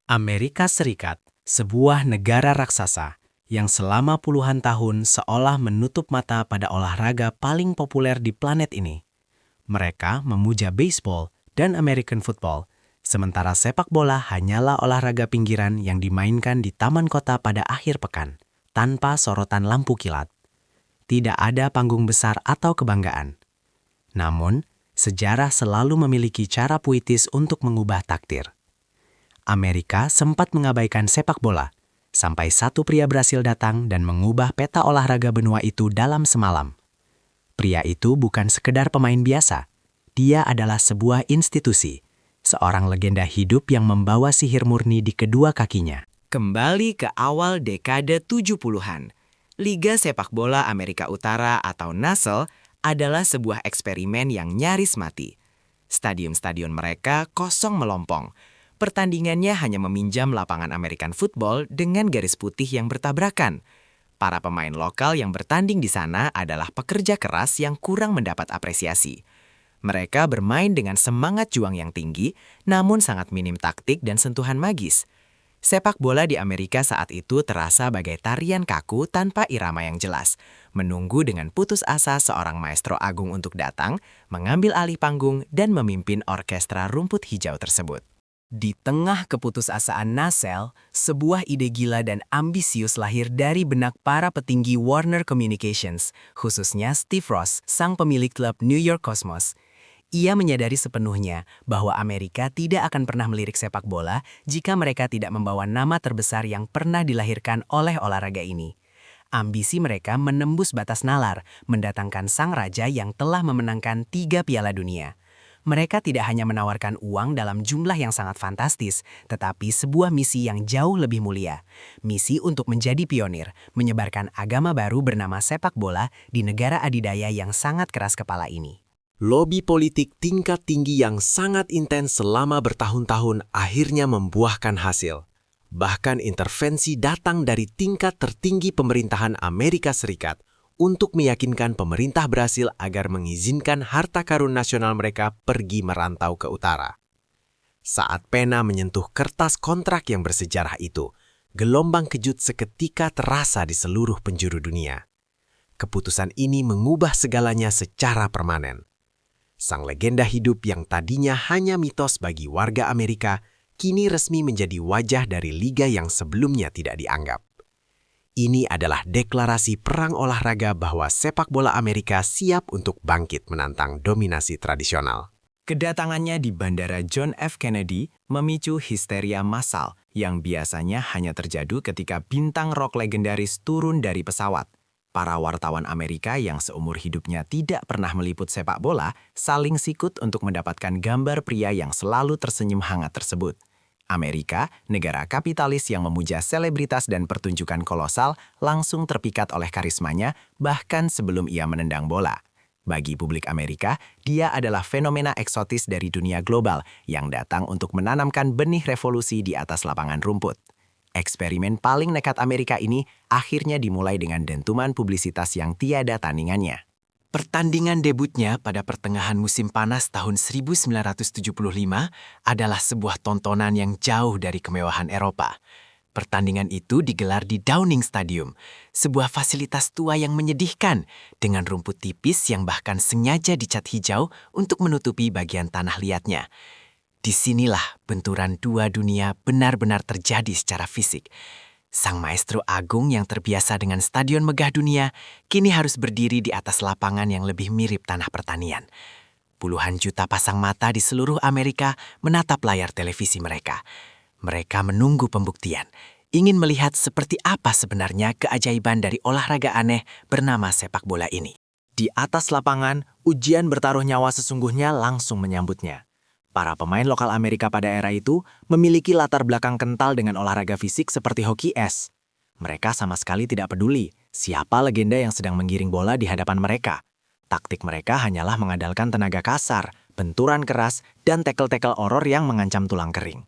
Amerika Serikat, sebuah negara raksasa yang selama puluhan tahun seolah menutup mata pada olahraga paling populer di planet ini. Mereka memuja baseball dan American football, sementara sepak bola hanyalah olahraga pinggiran yang dimainkan di taman kota pada akhir pekan, tanpa sorotan lampu kilat. Tidak ada panggung besar atau kebanggaan. Namun, sejarah selalu memiliki cara puitis untuk mengubah takdir. Amerika sempat mengabaikan sepak bola, sampai satu pria berhasil datang dan mengubah peta olahraga benua itu dalam semalam. Pria itu bukan sekedar pemain biasa, dia adalah sebuah institusi, seorang legenda hidup yang membawa sihir murni di kedua kakinya. Kembali ke awal dekade 70-an, Liga Sepak Bola Amerika Utara atau NASL adalah sebuah eksperimen yang nyaris mati. Stadion-stadion mereka kosong melompong. Pertandingannya hanya meminjam lapangan American football dengan garis putih yang bertabrakan. Para pemain lokal yang bertanding di sana adalah pekerja keras yang kurang mendapat apresiasi. Mereka bermain dengan semangat juang yang tinggi, namun sangat minim taktik dan sentuhan magis. Sepak bola di Amerika saat itu terasa bagai tarian kaku tanpa irama yang jelas, menunggu dengan putus asa seorang maestro agung untuk datang, mengambil alih panggung, dan memimpin orkestra rumput hijau tersebut. Di tengah keputusasaan NASL, sebuah ide gila dan ambisius lahir dari benak para petinggi Warner Communications, khususnya Steve Ross, sang pemilik klub New York Cosmos. Ia menyadari sepenuhnya bahwa Amerika tidak akan pernah melirik sepak bola jika mereka tidak membawa nama terbesar yang pernah dilahirkan oleh olahraga ini. Ambisi mereka menembus batas nalar, mendatangkan sang raja yang telah memenangkan 3 Piala Dunia. Mereka tidak hanya menawarkan uang dalam jumlah yang sangat fantastis, tetapi sebuah misi yang jauh lebih mulia. Misi untuk menjadi pionir, menyebarkan agama baru bernama sepak bola di negara adidaya yang sangat keras kepala ini. Lobi politik tingkat tinggi yang sangat intens selama bertahun-tahun akhirnya membuahkan hasil. Bahkan intervensi datang dari tingkat tertinggi pemerintahan Amerika Serikat untuk meyakinkan pemerintah Brasil agar mengizinkan harta karun nasional mereka pergi merantau ke utara. Saat pena menyentuh kertas kontrak yang bersejarah itu, gelombang kejut seketika terasa di seluruh penjuru dunia. Keputusan ini mengubah segalanya secara permanen. Sang legenda hidup yang tadinya hanya mitos bagi warga Amerika, kini resmi menjadi wajah dari liga yang sebelumnya tidak dianggap. Ini adalah deklarasi perang olahraga bahwa sepak bola Amerika siap untuk bangkit menantang dominasi tradisional. Kedatangannya di Bandara John F. Kennedy memicu histeria massal yang biasanya hanya terjadi ketika bintang rock legendaris turun dari pesawat. Para wartawan Amerika yang seumur hidupnya tidak pernah meliput sepak bola saling sikut untuk mendapatkan gambar pria yang selalu tersenyum hangat tersebut. Amerika, negara kapitalis yang memuja selebritas dan pertunjukan kolosal, langsung terpikat oleh karismanya bahkan sebelum ia menendang bola. Bagi publik Amerika, dia adalah fenomena eksotis dari dunia global yang datang untuk menanamkan benih revolusi di atas lapangan rumput. Eksperimen paling nekat Amerika ini akhirnya dimulai dengan dentuman publisitas yang tiada tandingannya. Pertandingan debutnya pada pertengahan musim panas tahun 1975 adalah sebuah tontonan yang jauh dari kemewahan Eropa. Pertandingan itu digelar di Downing Stadium, sebuah fasilitas tua yang menyedihkan dengan rumput tipis yang bahkan sengaja dicat hijau untuk menutupi bagian tanah liatnya. Disinilah benturan dua dunia benar-benar terjadi secara fisik. Sang maestro agung yang terbiasa dengan stadion megah dunia, kini harus berdiri di atas lapangan yang lebih mirip tanah pertanian. Puluhan juta pasang mata di seluruh Amerika menatap layar televisi mereka. Mereka menunggu pembuktian, ingin melihat seperti apa sebenarnya keajaiban dari olahraga aneh bernama sepak bola ini. Di atas lapangan, ujian bertaruh nyawa sesungguhnya langsung menyambutnya. Para pemain lokal Amerika pada era itu memiliki latar belakang kental dengan olahraga fisik seperti hoki es. Mereka sama sekali tidak peduli siapa legenda yang sedang menggiring bola di hadapan mereka. Taktik mereka hanyalah mengandalkan tenaga kasar, benturan keras, dan tekel-tekel horor yang mengancam tulang kering.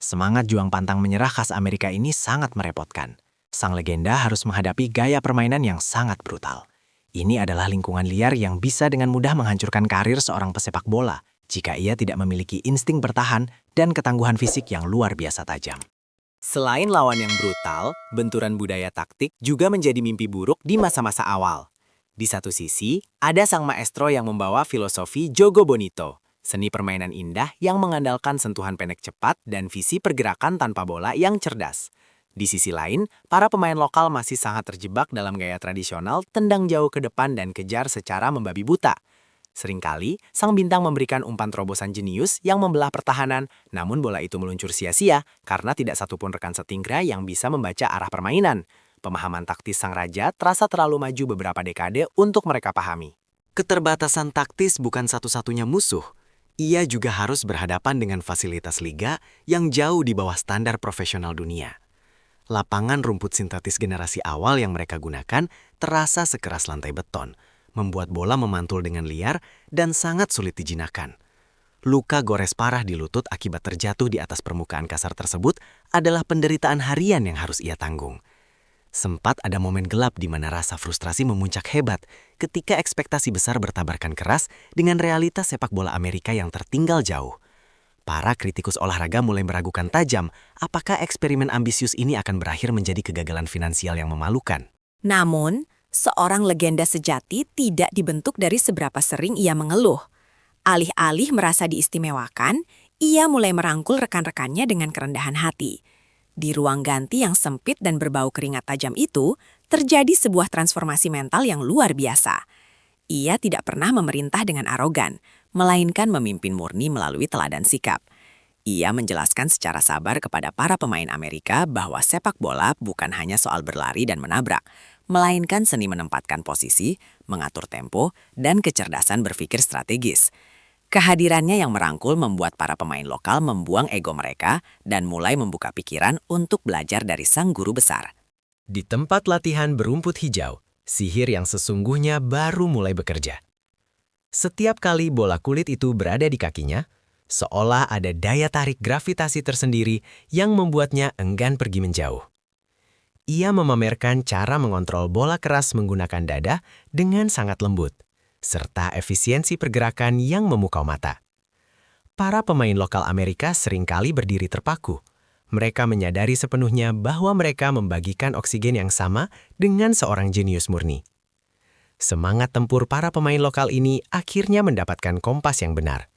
Semangat juang pantang menyerah khas Amerika ini sangat merepotkan. Sang legenda harus menghadapi gaya permainan yang sangat brutal. Ini adalah lingkungan liar yang bisa dengan mudah menghancurkan karir seorang pesepak bola jika ia tidak memiliki insting bertahan dan ketangguhan fisik yang luar biasa tajam. Selain lawan yang brutal, benturan budaya taktik juga menjadi mimpi buruk di masa-masa awal. Di satu sisi, ada sang maestro yang membawa filosofi Jogo Bonito, seni permainan indah yang mengandalkan sentuhan pendek cepat dan visi pergerakan tanpa bola yang cerdas. Di sisi lain, para pemain lokal masih sangat terjebak dalam gaya tradisional tendang jauh ke depan dan kejar secara membabi buta. Seringkali, sang bintang memberikan umpan terobosan jenius yang membelah pertahanan, namun bola itu meluncur sia-sia karena tidak satupun rekan setinggra yang bisa membaca arah permainan. Pemahaman taktis sang raja terasa terlalu maju beberapa dekade untuk mereka pahami. Keterbatasan taktis bukan satu-satunya musuh. Ia juga harus berhadapan dengan fasilitas liga yang jauh di bawah standar profesional dunia. Lapangan rumput sintetis generasi awal yang mereka gunakan terasa sekeras lantai beton, membuat bola memantul dengan liar dan sangat sulit dijinakan. Luka gores parah di lutut akibat terjatuh di atas permukaan kasar tersebut adalah penderitaan harian yang harus ia tanggung. Sempat ada momen gelap di mana rasa frustrasi memuncak hebat ketika ekspektasi besar bertabarkan keras dengan realitas sepak bola Amerika yang tertinggal jauh. Para kritikus olahraga mulai meragukan tajam apakah eksperimen ambisius ini akan berakhir menjadi kegagalan finansial yang memalukan. Namun, seorang legenda sejati tidak dibentuk dari seberapa sering ia mengeluh. Alih-alih merasa diistimewakan, ia mulai merangkul rekan-rekannya dengan kerendahan hati. Di ruang ganti yang sempit dan berbau keringat tajam itu, terjadi sebuah transformasi mental yang luar biasa. Ia tidak pernah memerintah dengan arogan, melainkan memimpin murni melalui teladan sikap. Ia menjelaskan secara sabar kepada para pemain Amerika bahwa sepak bola bukan hanya soal berlari dan menabrak, melainkan seni menempatkan posisi, mengatur tempo, dan kecerdasan berpikir strategis. Kehadirannya yang merangkul membuat para pemain lokal membuang ego mereka dan mulai membuka pikiran untuk belajar dari sang guru besar. Di tempat latihan berumput hijau, sihir yang sesungguhnya baru mulai bekerja. Setiap kali bola kulit itu berada di kakinya, seolah ada daya tarik gravitasi tersendiri yang membuatnya enggan pergi menjauh. Ia memamerkan cara mengontrol bola keras menggunakan dada dengan sangat lembut, serta efisiensi pergerakan yang memukau mata. Para pemain lokal Amerika seringkali berdiri terpaku. Mereka menyadari sepenuhnya bahwa mereka membagikan oksigen yang sama dengan seorang jenius murni. Semangat tempur para pemain lokal ini akhirnya mendapatkan kompas yang benar.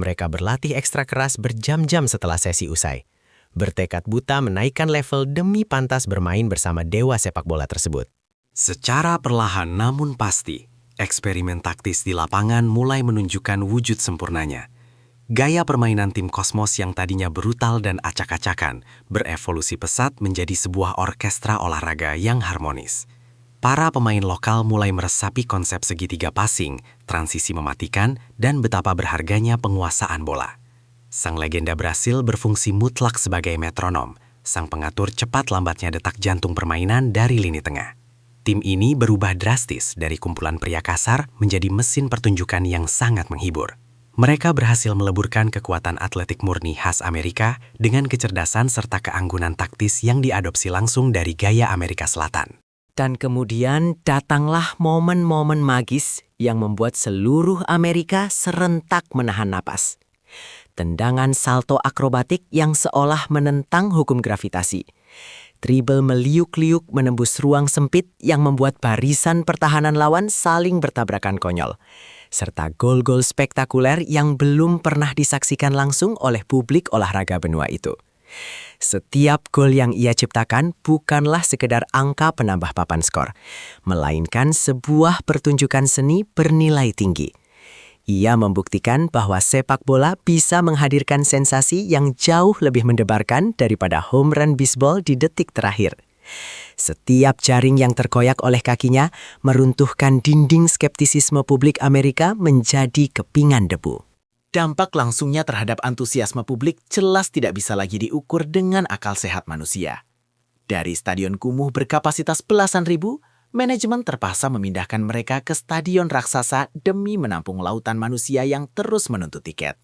Mereka berlatih ekstra keras berjam-jam setelah sesi usai, bertekad buta menaikkan level demi pantas bermain bersama dewa sepak bola tersebut. Secara perlahan namun pasti, eksperimen taktis di lapangan mulai menunjukkan wujud sempurnanya. Gaya permainan tim Kosmos yang tadinya brutal dan acak-acakan berevolusi pesat menjadi sebuah orkestra olahraga yang harmonis. Para pemain lokal mulai meresapi konsep segitiga passing, transisi mematikan, dan betapa berharganya penguasaan bola. Sang legenda Brasil berfungsi mutlak sebagai metronom, sang pengatur cepat lambatnya detak jantung permainan dari lini tengah. Tim ini berubah drastis dari kumpulan pria kasar menjadi mesin pertunjukan yang sangat menghibur. Mereka berhasil meleburkan kekuatan atletik murni khas Amerika dengan kecerdasan serta keanggunan taktis yang diadopsi langsung dari gaya Amerika Selatan. Dan kemudian datanglah momen-momen magis yang membuat seluruh Amerika serentak menahan napas. Tendangan salto akrobatik yang seolah menentang hukum gravitasi. Dribble meliuk-liuk menembus ruang sempit yang membuat barisan pertahanan lawan saling bertabrakan konyol. Serta gol-gol spektakuler yang belum pernah disaksikan langsung oleh publik olahraga benua itu. Setiap gol yang ia ciptakan bukanlah sekedar angka penambah papan skor, melainkan sebuah pertunjukan seni bernilai tinggi. Ia membuktikan bahwa sepak bola bisa menghadirkan sensasi yang jauh lebih mendebarkan daripada home run bisbol di detik terakhir. Setiap jaring yang terkoyak oleh kakinya meruntuhkan dinding skeptisisme publik Amerika menjadi kepingan debu. Dampak langsungnya terhadap antusiasme publik jelas tidak bisa lagi diukur dengan akal sehat manusia. Dari stadion kumuh berkapasitas belasan ribu, manajemen terpaksa memindahkan mereka ke stadion raksasa demi menampung lautan manusia yang terus menuntut tiket.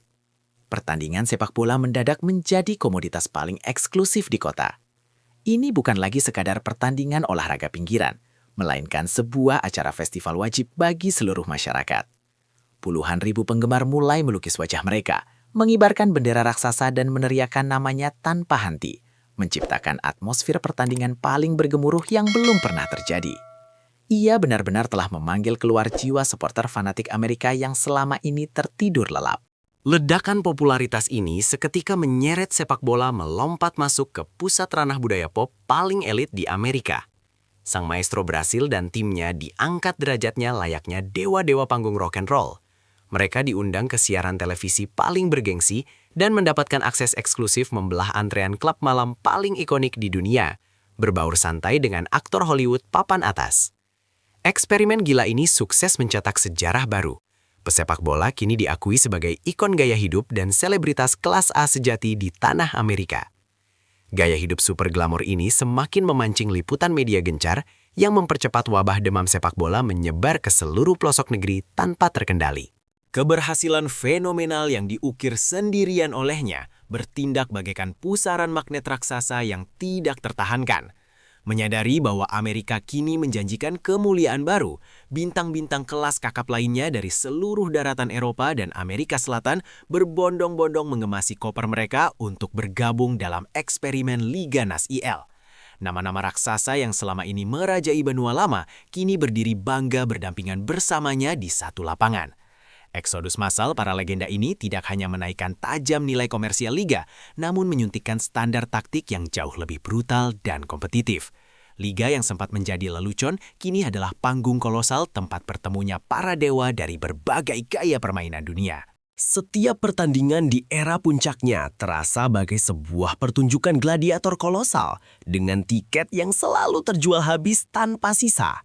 Pertandingan sepak bola mendadak menjadi komoditas paling eksklusif di kota. Ini bukan lagi sekadar pertandingan olahraga pinggiran, melainkan sebuah acara festival wajib bagi seluruh masyarakat. Puluhan ribu penggemar mulai melukis wajah mereka, mengibarkan bendera raksasa dan meneriakkan namanya tanpa henti, menciptakan atmosfer pertandingan paling bergemuruh yang belum pernah terjadi. Ia benar-benar telah memanggil keluar jiwa supporter fanatik Amerika yang selama ini tertidur lelap. Ledakan popularitas ini seketika menyeret sepak bola melompat masuk ke pusat ranah budaya pop paling elit di Amerika. Sang maestro Brasil dan timnya diangkat derajatnya layaknya dewa-dewa panggung rock and roll. Mereka diundang ke siaran televisi paling bergengsi dan mendapatkan akses eksklusif membelah antrean klub malam paling ikonik di dunia, berbaur santai dengan aktor Hollywood papan atas. Eksperimen gila ini sukses mencetak sejarah baru. Pesepak bola kini diakui sebagai ikon gaya hidup dan selebritas kelas A sejati di tanah Amerika. Gaya hidup super glamor ini semakin memancing liputan media gencar yang mempercepat wabah demam sepak bola menyebar ke seluruh pelosok negeri tanpa terkendali. Keberhasilan fenomenal yang diukir sendirian olehnya bertindak bagaikan pusaran magnet raksasa yang tidak tertahankan. Menyadari bahwa Amerika kini menjanjikan kemuliaan baru, bintang-bintang kelas kakap lainnya dari seluruh daratan Eropa dan Amerika Selatan berbondong-bondong mengemasi koper mereka untuk bergabung dalam eksperimen Liga Nas IL. Nama-nama raksasa yang selama ini merajai benua lama kini berdiri bangga berdampingan bersamanya di satu lapangan. Eksodus massal para legenda ini tidak hanya menaikkan tajam nilai komersial liga, namun menyuntikkan standar taktik yang jauh lebih brutal dan kompetitif. Liga yang sempat menjadi lelucon kini adalah panggung kolosal tempat bertemunya para dewa dari berbagai gaya permainan dunia. Setiap pertandingan di era puncaknya terasa bagai sebuah pertunjukan gladiator kolosal dengan tiket yang selalu terjual habis tanpa sisa.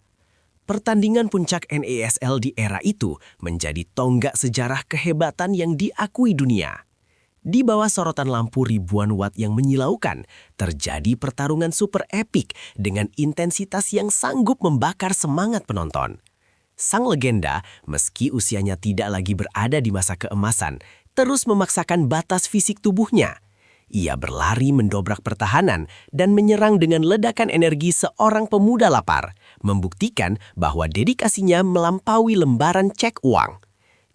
Pertandingan puncak NASL di era itu menjadi tonggak sejarah kehebatan yang diakui dunia. Di bawah sorotan lampu ribuan watt yang menyilaukan, terjadi pertarungan super epik dengan intensitas yang sanggup membakar semangat penonton. Sang legenda, meski usianya tidak lagi berada di masa keemasan, terus memaksakan batas fisik tubuhnya. Ia berlari mendobrak pertahanan dan menyerang dengan ledakan energi seorang pemuda lapar, membuktikan bahwa dedikasinya melampaui lembaran cek uang.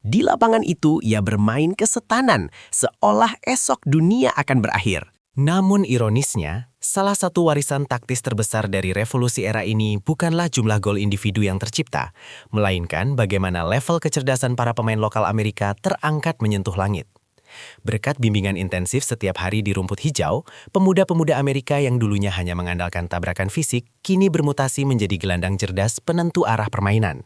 Di lapangan itu, ia bermain kesetanan, seolah esok dunia akan berakhir. Namun ironisnya, salah satu warisan taktis terbesar dari revolusi era ini bukanlah jumlah gol individu yang tercipta, melainkan bagaimana level kecerdasan para pemain lokal Amerika terangkat menyentuh langit. Berkat bimbingan intensif setiap hari di rumput hijau, pemuda-pemuda Amerika yang dulunya hanya mengandalkan tabrakan fisik, kini bermutasi menjadi gelandang cerdas penentu arah permainan.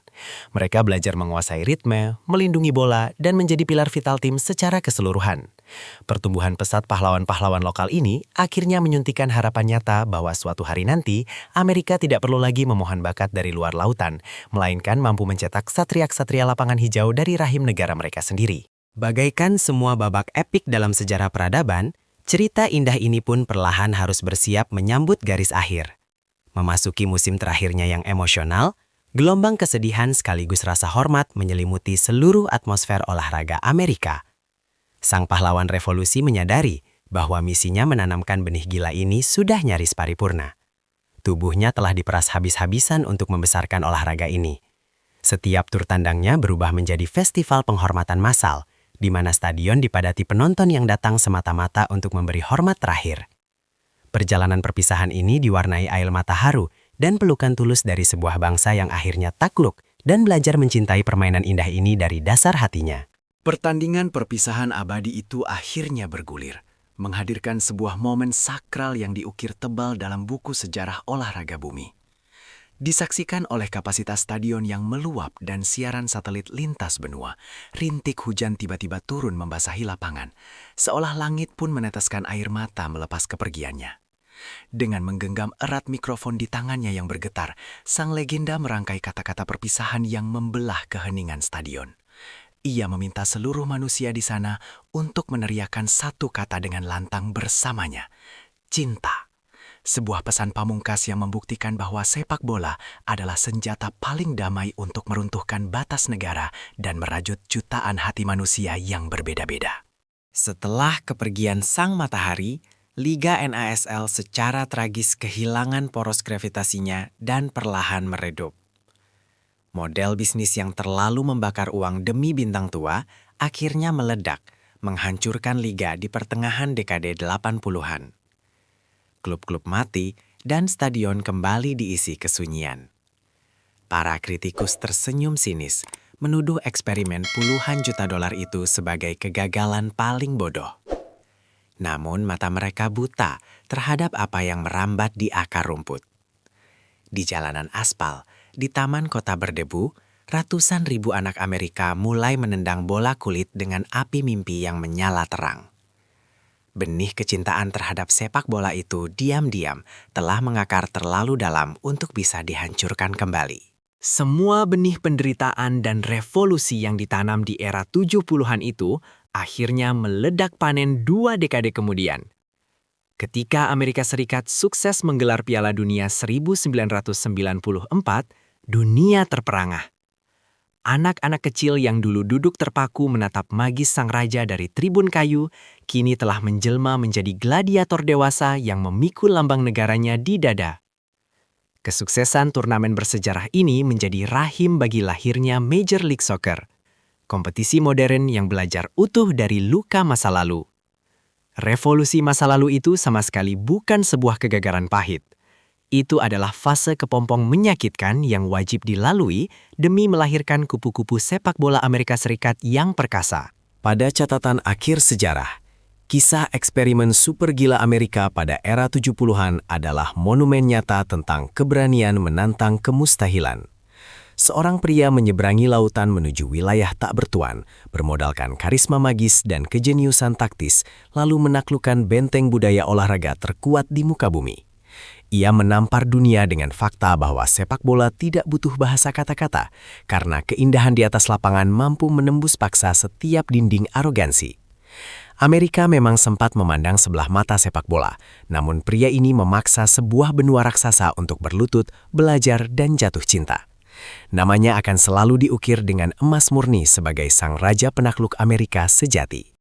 Mereka belajar menguasai ritme, melindungi bola, dan menjadi pilar vital tim secara keseluruhan. Pertumbuhan pesat pahlawan-pahlawan lokal ini akhirnya menyuntikkan harapan nyata bahwa suatu hari nanti, Amerika tidak perlu lagi memohon bakat dari luar lautan, melainkan mampu mencetak satria-ksatria lapangan hijau dari rahim negara mereka sendiri. Bagaikan semua babak epik dalam sejarah peradaban, cerita indah ini pun perlahan harus bersiap menyambut garis akhir. Memasuki musim terakhirnya yang emosional, gelombang kesedihan sekaligus rasa hormat menyelimuti seluruh atmosfer olahraga Amerika. Sang pahlawan revolusi menyadari bahwa misinya menanamkan benih gila ini sudah nyaris paripurna. Tubuhnya telah diperas habis-habisan untuk membesarkan olahraga ini. Setiap tur tandangnya berubah menjadi festival penghormatan massal, di mana stadion dipadati penonton yang datang semata-mata untuk memberi hormat terakhir. Perjalanan perpisahan ini diwarnai air mata haru dan pelukan tulus dari sebuah bangsa yang akhirnya takluk dan belajar mencintai permainan indah ini dari dasar hatinya. Pertandingan perpisahan abadi itu akhirnya bergulir, menghadirkan sebuah momen sakral yang diukir tebal dalam buku sejarah olahraga bumi. Disaksikan oleh kapasitas stadion yang meluap dan siaran satelit lintas benua, rintik hujan tiba-tiba turun membasahi lapangan, seolah langit pun meneteskan air mata melepas kepergiannya. Dengan menggenggam erat mikrofon di tangannya yang bergetar, sang legenda merangkai kata-kata perpisahan yang membelah keheningan stadion. Ia meminta seluruh manusia di sana untuk meneriakkan satu kata dengan lantang bersamanya, cinta. Sebuah pesan pamungkas yang membuktikan bahwa sepak bola adalah senjata paling damai untuk meruntuhkan batas negara dan merajut jutaan hati manusia yang berbeda-beda. Setelah kepergian sang matahari, Liga NASL secara tragis kehilangan poros gravitasinya dan perlahan meredup. Model bisnis yang terlalu membakar uang demi bintang tua akhirnya meledak, menghancurkan liga di pertengahan dekade 80-an. Klub-klub mati dan stadion kembali diisi kesunyian. Para kritikus tersenyum sinis, menuduh eksperimen puluhan juta dolar itu sebagai kegagalan paling bodoh. Namun mata mereka buta terhadap apa yang merambat di akar rumput. Di jalanan aspal, di taman kota berdebu, ratusan ribu anak Amerika mulai menendang bola kulit dengan api mimpi yang menyala terang. Benih kecintaan terhadap sepak bola itu diam-diam telah mengakar terlalu dalam untuk bisa dihancurkan kembali. Semua benih penderitaan dan revolusi yang ditanam di era 70-an itu akhirnya meledak panen 2 dekade kemudian. Ketika Amerika Serikat sukses menggelar Piala Dunia 1994, dunia terperangah. Anak-anak kecil yang dulu duduk terpaku menatap magis sang raja dari tribun kayu, kini telah menjelma menjadi gladiator dewasa yang memikul lambang negaranya di dada. Kesuksesan turnamen bersejarah ini menjadi rahim bagi lahirnya Major League Soccer, kompetisi modern yang belajar utuh dari luka masa lalu. Revolusi masa lalu itu sama sekali bukan sebuah kegagalan pahit. Itu adalah fase kepompong menyakitkan yang wajib dilalui demi melahirkan kupu-kupu sepak bola Amerika Serikat yang perkasa. Pada catatan akhir sejarah, kisah eksperimen super gila Amerika pada era 70-an adalah monumen nyata tentang keberanian menantang kemustahilan. Seorang pria menyeberangi lautan menuju wilayah tak bertuan, bermodalkan karisma magis dan kejeniusan taktis, lalu menaklukkan benteng budaya olahraga terkuat di muka bumi. Ia menampar dunia dengan fakta bahwa sepak bola tidak butuh bahasa kata-kata, karena keindahan di atas lapangan mampu menembus paksa setiap dinding arogansi. Amerika memang sempat memandang sebelah mata sepak bola, namun pria ini memaksa sebuah benua raksasa untuk berlutut, belajar, dan jatuh cinta. Namanya akan selalu diukir dengan emas murni sebagai sang raja penakluk Amerika sejati.